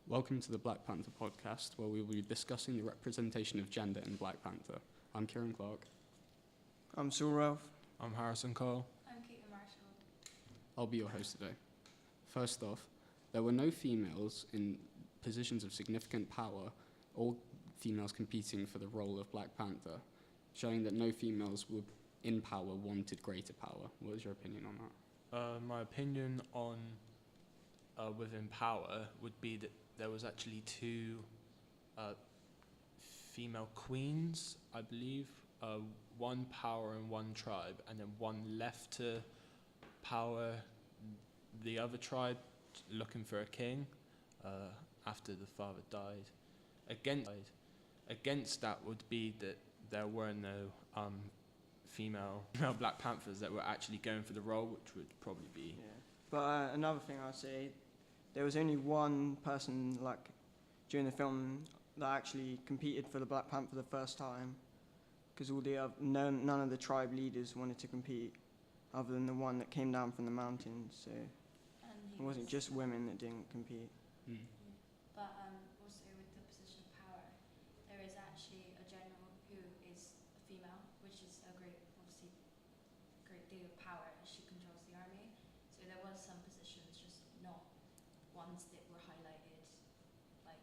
Welcome to the Black Panther podcast, where we will be discussing the representation of gender in Black Panther. I'm Kieran Clark. I'm Saul Ralph. I'm Harrison Cole. I'm Keaton Marshall. I'll be your host today. First off, there were no females in positions of significant power, all females competing for the role of Black Panther, showing that no females in power wanted greater power. What is your opinion on that? My opinion on within power would be that there was actually two female queens, I believe, one power and one tribe, and then one left to power the other tribe, looking for a king after the father died. Against that would be that there were no female Black Panthers that were actually going for the role, which would probably be. Yeah. But another thing I'd say, there was only one person during the film that actually competed for the Black Panther the first time, because none of the tribe leaders wanted to compete, other than the one that came down from the mountains. So it wasn't just women that didn't compete. Mm. But also with the position of power, there is actually a general who is a female, which is a great deal of power as she controls the army. So there was some positions, just not ones that were highlighted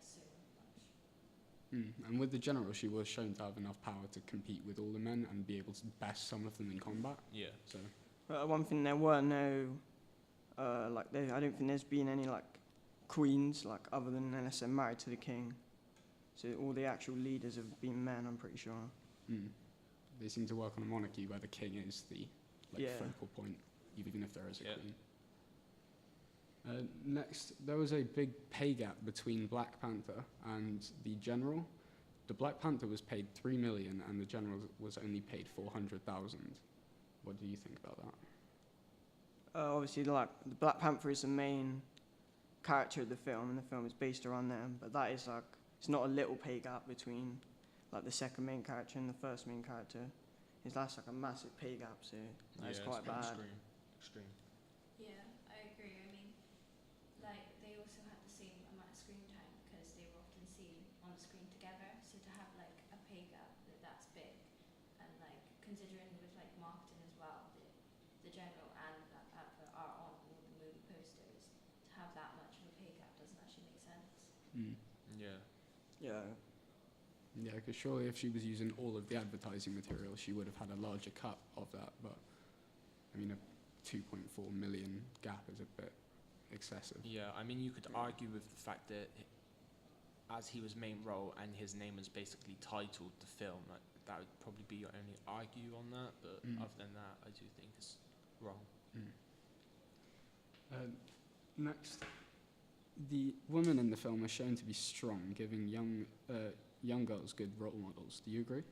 so much. And with the general, she was shown to have enough power to compete with all the men and be able to best some of them in combat. Yeah. So. One thing, there were no, I don't think there's been any queens other than unless they're married to the king. So all the actual leaders have been men, I'm pretty sure. Mm. They seem to work on a monarchy where the king is the focal point, even if there is a queen. Next, there was a big pay gap between Black Panther and the general. The Black Panther was paid $3 million and the general was only paid $400,000. What do you think about that? Obviously, the Black Panther is the main character of the film, and the film is based around them. But that is it's not a little pay gap between the second main character and the first main character. That's a massive pay gap, so that's quite bad. Extreme. Yeah, I agree. I mean, they also had the same amount of screen time because they were often seen on the screen together. So to have a pay gap that's big, and considering with marketing as well, the general and Black Panther are on all the movie posters, to have that much of a pay gap doesn't actually make sense. Mm. Yeah. Yeah. Yeah, because surely if she was using all of the advertising material, she would have had a larger cut of that. But, I mean, a 2.4 million gap is a bit excessive. Yeah, I mean, you could argue with the fact that as he was main role and his name was basically titled the film, that would probably be your only argue on that. But other than that, I do think it's wrong. Next, the women in the film are shown to be strong, giving young girls good role models. Do you agree?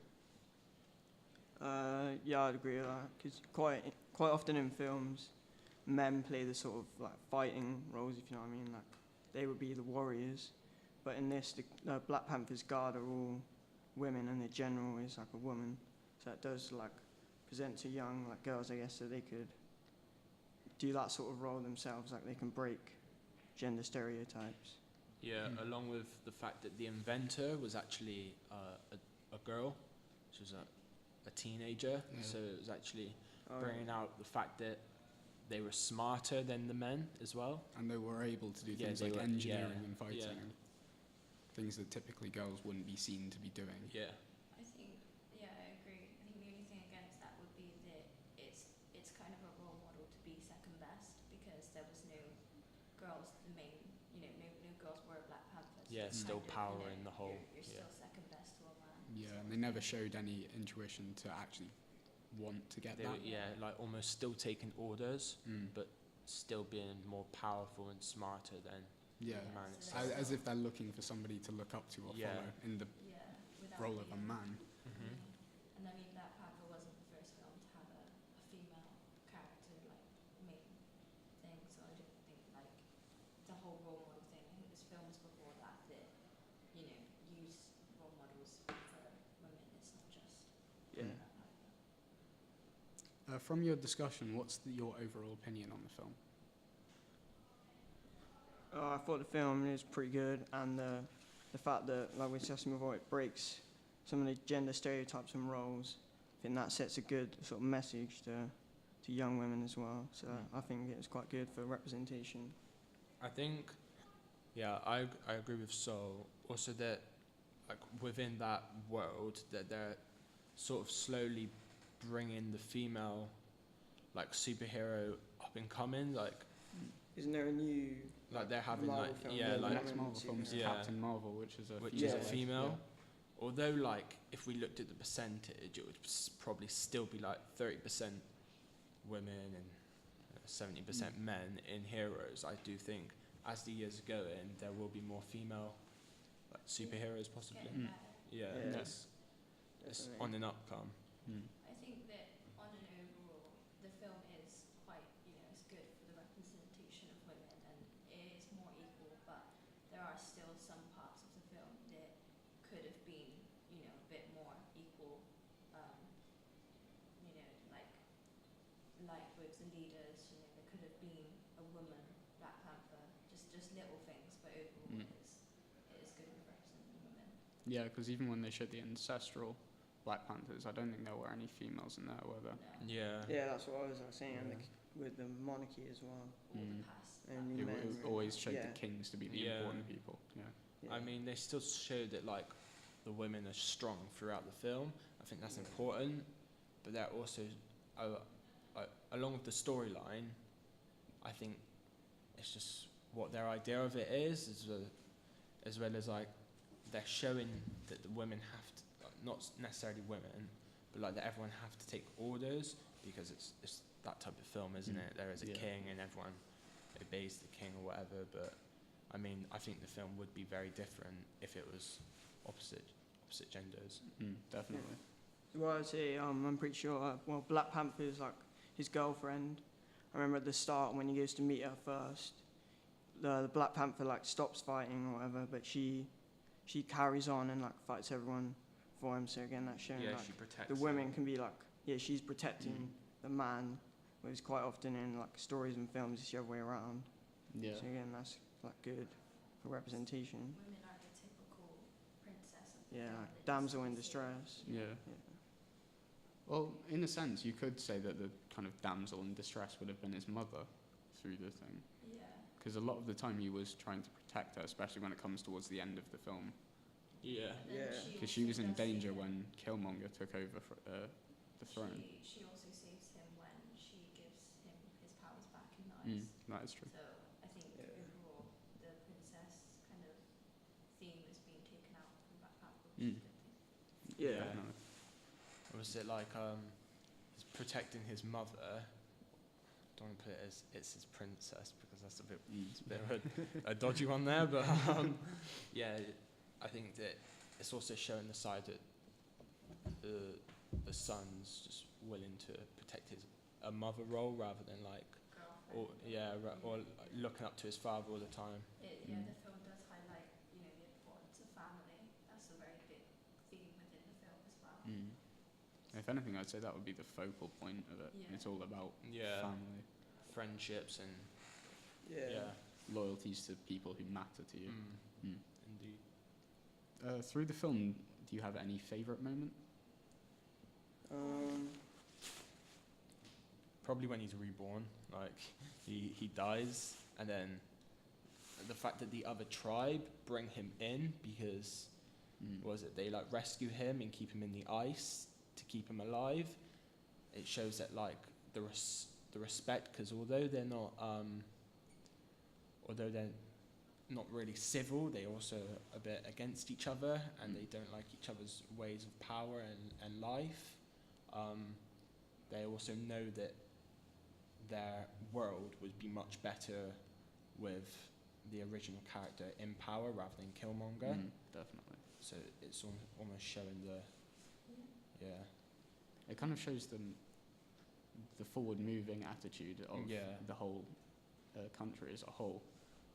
Yeah, I'd agree with that, because quite often in films, men play the sort of fighting roles, if you know what I mean. They would be the warriors, but in this, the Black Panther's guard are all women, and the general is a woman. So that does present to young girls, I guess, so they could do that sort of role themselves. They can break gender stereotypes. Yeah, along with the fact that the inventor was actually a girl. She was a teenager, so it was actually bringing out the fact that they were smarter than the men as well. And they were able to do things like engineering and fighting, and things that typically girls wouldn't be seen to be doing. Yeah. I agree. I think the only thing against that would be that it's kind of a role model to be second best, because there was no girls, no girls were Black Panthers. Yeah, So still power in the whole. You're still second best to a man. Yeah, and they never showed any intuition to actually want to get They that. were, almost still taking orders, but still being more powerful and smarter than the man so itself. As if they're looking for somebody to look up to or follow in the without role of a man. Mhm. And I mean, Black Panther wasn't the first film to have a female character main thing, so I don't think the whole role model thing. I think there's films before that use role models for women. It's not just Yeah. Black Panther. From your discussion, what's your overall opinion on the film? I thought the film is pretty good, and the fact that, like we discussed before, it breaks some of the gender stereotypes and roles. I think that sets a good sort of message to young women as well. So I think it was quite good for representation. I think, yeah, I agree with Sol. Also that, like, within that world, that they're sort of slowly bringing the female, like, superhero up and coming, like Isn't there a new they're having Marvel like film? yeah, the like next Marvel film is Yeah. Captain Marvel, which is a Yeah. female. Although, like, if we looked at the percentage, it would probably still be like 30% women and 70% men in heroes. I do think as the years go in, there will be more female, like, superheroes possibly. Getting better. Yeah, Yeah. it's Definitely. on and up come. I think that on an overall, the film is quite, it's good for the representation of women and it is more equal, but there are still some parts of the film that could have been, a bit more equal, like with the leaders, there could have been a woman, Black Panther, just little things, but overall it is good with representing women. Yeah, because even when they showed the ancestral Black Panthers, I don't think there were any females in there, were there? No. Yeah. Yeah, that's what I was saying. And Yeah. with the monarchy as well. All the past. And It, men, it always showed yeah. the kings to be the Yeah. important people. Yeah. Yeah. I mean, they still show that, like, the women are strong throughout the film. I think that's important, but they're also, along with the storyline, I think it's just what their idea of it is, as well as, like, they're showing that the women have to, not necessarily women, but, like, that everyone have to take orders, because it's that type of film, isn't it? There is a Yeah. king and everyone obeys the king or whatever, but I mean, I think the film would be very different if it was opposite genders. Definitely. Well, I'd say I'm pretty sure. Black Panther's like his girlfriend. I remember at the start when he goes to meet her first, the Black Panther like stops fighting or whatever, but she carries on and like fights everyone for him. So again, that's showing Yeah, like she protects the him. women can be like, she's protecting the man, whereas quite often in like stories and films it's the other way around. Yeah. So again, that's like good for representation. Women are the typical princess of the Yeah, film like that damsel doesn't in see- distress. Yeah. Yeah. Well, in a sense, you could say that the kind of damsel in distress would have been his mother through the thing. Yeah. Because a lot of the time he was trying to protect her, especially when it comes towards the end of the film. Yeah. And then Yeah. Because she was also in does see danger him. when Killmonger took over the throne. She also saves him when she gives him his powers back in the Mm, ice. that is true. So I think Yeah. overall the princess kind of theme is being taken out from Black Panther, which Mm. is a good thing. Yeah. Definitely. Or was it like he's protecting his mother? Don't want to put it as it's his princess because that's a bit of a dodgy one there, but yeah, I think that it's also showing the side that the son's just willing to protect a mother role rather than like Girlfriend. or looking up to his father all the time. The film does highlight, the importance of family. That's a very big theme within the film as well. If anything, I'd say that would be the focal point of it. Yeah. It's all about Yeah, family, friendships and Yeah. loyalties to people who matter to you. Indeed. Through the film, do you have any favourite moment? Probably when he's reborn, like he dies, and then the fact that the other tribe bring him in because was it they like rescue him and keep him in the ice to keep him alive. It shows that like the respect, because although they're not really civil, they also a bit against each other, and they don't like each other's ways of power and life. They also know that their world would be much better with the original character in power rather than Killmonger. Definitely. So it's almost showing yeah. It kind of shows them the forward-moving attitude of the whole country as a whole,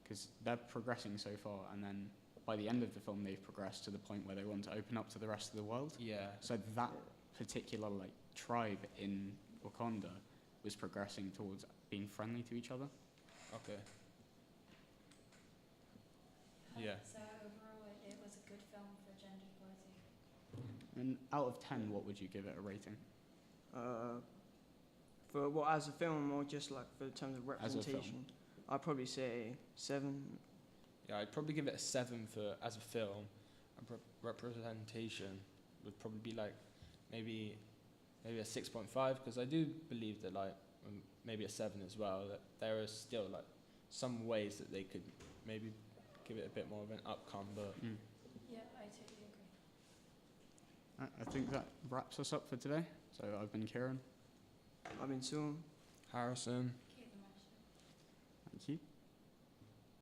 because they're progressing so far, and then by the end of the film, they've progressed to the point where they want to open up to the rest of the world. Yeah. So that particular tribe in Wakanda was progressing towards being friendly to each other. Okay. So overall, it was a good film for gender equality. And out of 10, what would you give it a rating? For what, as a film or just like for terms of As a film. representation? I'd probably say 7. Yeah, I'd probably give it a 7 for as a film. And representation would probably be like maybe a 6.5, because I do believe that like maybe a 7 as well. That there are still like some ways that they could maybe give it a bit more of an outcome, but Yeah, I totally agree. I think that wraps us up for today. So I've been Kieran. I've been Sean. Harrison. Keep the marshal. Thank you.